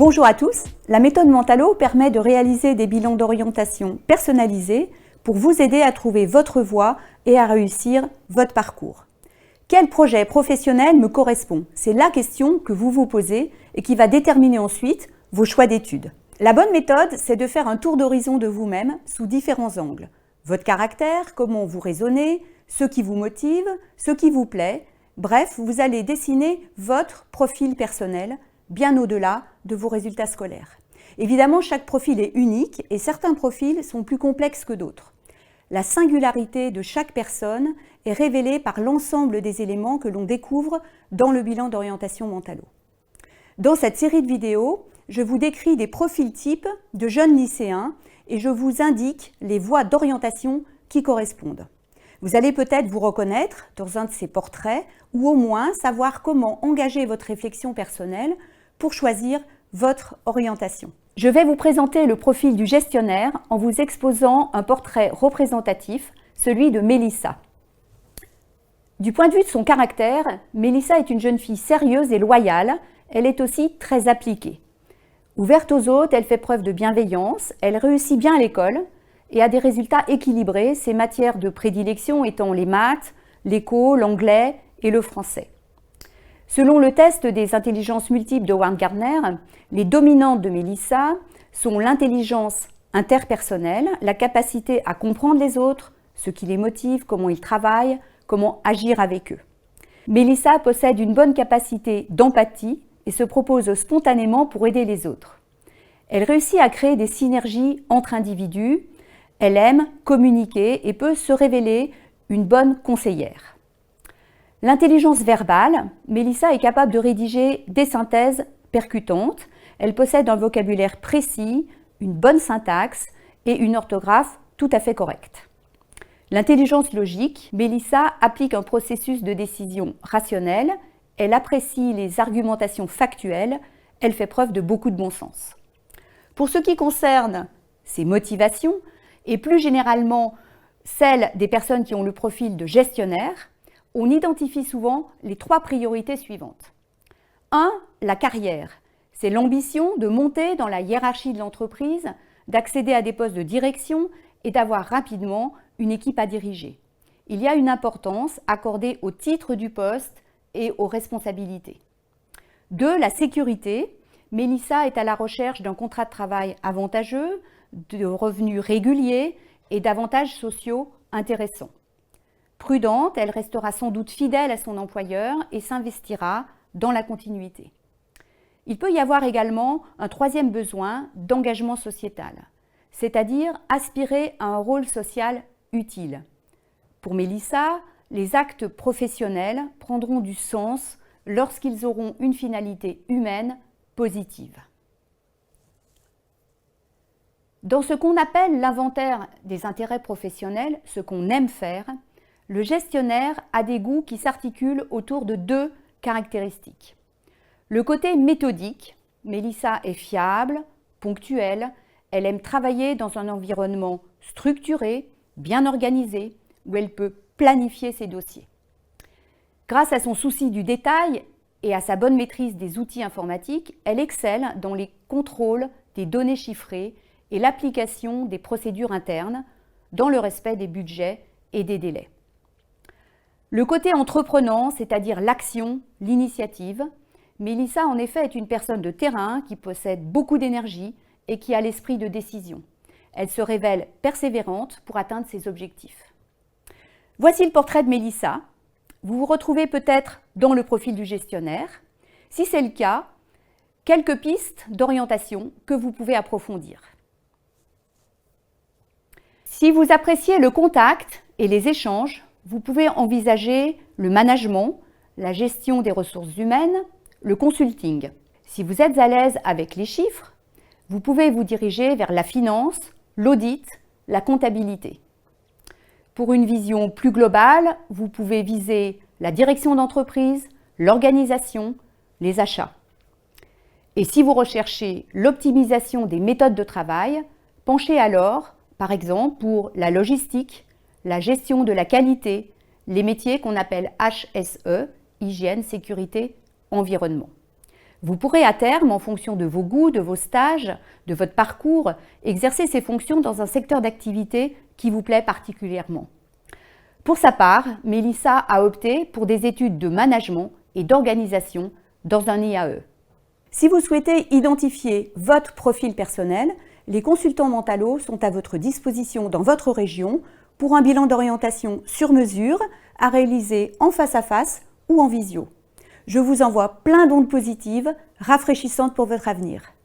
Bonjour à tous, la méthode Mentalo permet de réaliser des bilans d'orientation personnalisés pour vous aider à trouver votre voie et à réussir votre parcours. Quel projet professionnel me correspond? C'est la question que vous vous posez et qui va déterminer ensuite vos choix d'études. La bonne méthode, c'est de faire un tour d'horizon de vous-même sous différents angles. Votre caractère, comment vous raisonnez, ce qui vous motive, ce qui vous plaît. Bref, vous allez dessiner votre profil personnel bien au-delà de vos résultats scolaires. Évidemment, chaque profil est unique et certains profils sont plus complexes que d'autres. La singularité de chaque personne est révélée par l'ensemble des éléments que l'on découvre dans le bilan d'orientation Mentalo. Dans cette série de vidéos, je vous décris des profils types de jeunes lycéens et je vous indique les voies d'orientation qui correspondent. Vous allez peut-être vous reconnaître dans un de ces portraits ou au moins savoir comment engager votre réflexion personnelle pour choisir votre orientation. Je vais vous présenter le profil du gestionnaire en vous exposant un portrait représentatif, celui de Mélissa. Du point de vue de son caractère, Mélissa est une jeune fille sérieuse et loyale. Elle est aussi très appliquée. Ouverte aux autres, elle fait preuve de bienveillance, elle réussit bien à l'école et a des résultats équilibrés, ses matières de prédilection étant les maths, l'éco, l'anglais et le français. Selon le test des intelligences multiples de Howard Gardner, les dominantes de Mélissa sont l'intelligence interpersonnelle, la capacité à comprendre les autres, ce qui les motive, comment ils travaillent, comment agir avec eux. Mélissa possède une bonne capacité d'empathie et se propose spontanément pour aider les autres. Elle réussit à créer des synergies entre individus, elle aime communiquer et peut se révéler une bonne conseillère. L'intelligence verbale, Mélissa est capable de rédiger des synthèses percutantes, elle possède un vocabulaire précis, une bonne syntaxe et une orthographe tout à fait correcte. L'intelligence logique, Mélissa applique un processus de décision rationnel, elle apprécie les argumentations factuelles, elle fait preuve de beaucoup de bon sens. Pour ce qui concerne ses motivations, et plus généralement celles des personnes qui ont le profil de gestionnaire, on identifie souvent les trois priorités suivantes. 1. La carrière. C'est l'ambition de monter dans la hiérarchie de l'entreprise, d'accéder à des postes de direction et d'avoir rapidement une équipe à diriger. Il y a une importance accordée au titre du poste et aux responsabilités. 2. La sécurité. Mélissa est à la recherche d'un contrat de travail avantageux, de revenus réguliers et d'avantages sociaux intéressants. Prudente, elle restera sans doute fidèle à son employeur et s'investira dans la continuité. Il peut y avoir également un troisième besoin d'engagement sociétal, c'est-à-dire aspirer à un rôle social utile. Pour Mélissa, les actes professionnels prendront du sens lorsqu'ils auront une finalité humaine positive. Dans ce qu'on appelle l'inventaire des intérêts professionnels, ce qu'on aime faire, le gestionnaire a des goûts qui s'articulent autour de deux caractéristiques. Le côté méthodique, Mélissa est fiable, ponctuelle, elle aime travailler dans un environnement structuré, bien organisé, où elle peut planifier ses dossiers. Grâce à son souci du détail et à sa bonne maîtrise des outils informatiques, elle excelle dans les contrôles des données chiffrées et l'application des procédures internes dans le respect des budgets et des délais. Le côté entreprenant, c'est-à-dire l'action, l'initiative, Mélissa en effet est une personne de terrain qui possède beaucoup d'énergie et qui a l'esprit de décision. Elle se révèle persévérante pour atteindre ses objectifs. Voici le portrait de Mélissa. Vous vous retrouvez peut-être dans le profil du gestionnaire. Si c'est le cas, quelques pistes d'orientation que vous pouvez approfondir. Si vous appréciez le contact et les échanges, vous pouvez envisager le management, la gestion des ressources humaines, le consulting. Si vous êtes à l'aise avec les chiffres, vous pouvez vous diriger vers la finance, l'audit, la comptabilité. Pour une vision plus globale, vous pouvez viser la direction d'entreprise, l'organisation, les achats. Et si vous recherchez l'optimisation des méthodes de travail, penchez alors, par exemple, pour la logistique, la gestion de la qualité, les métiers qu'on appelle HSE, hygiène, sécurité, environnement. Vous pourrez à terme, en fonction de vos goûts, de vos stages, de votre parcours, exercer ces fonctions dans un secteur d'activité qui vous plaît particulièrement. Pour sa part, Mélissa a opté pour des études de management et d'organisation dans un IAE. Si vous souhaitez identifier votre profil personnel, les consultants Mentalo sont à votre disposition dans votre région pour un bilan d'orientation sur mesure à réaliser en face à face ou en visio. Je vous envoie plein d'ondes positives, rafraîchissantes pour votre avenir.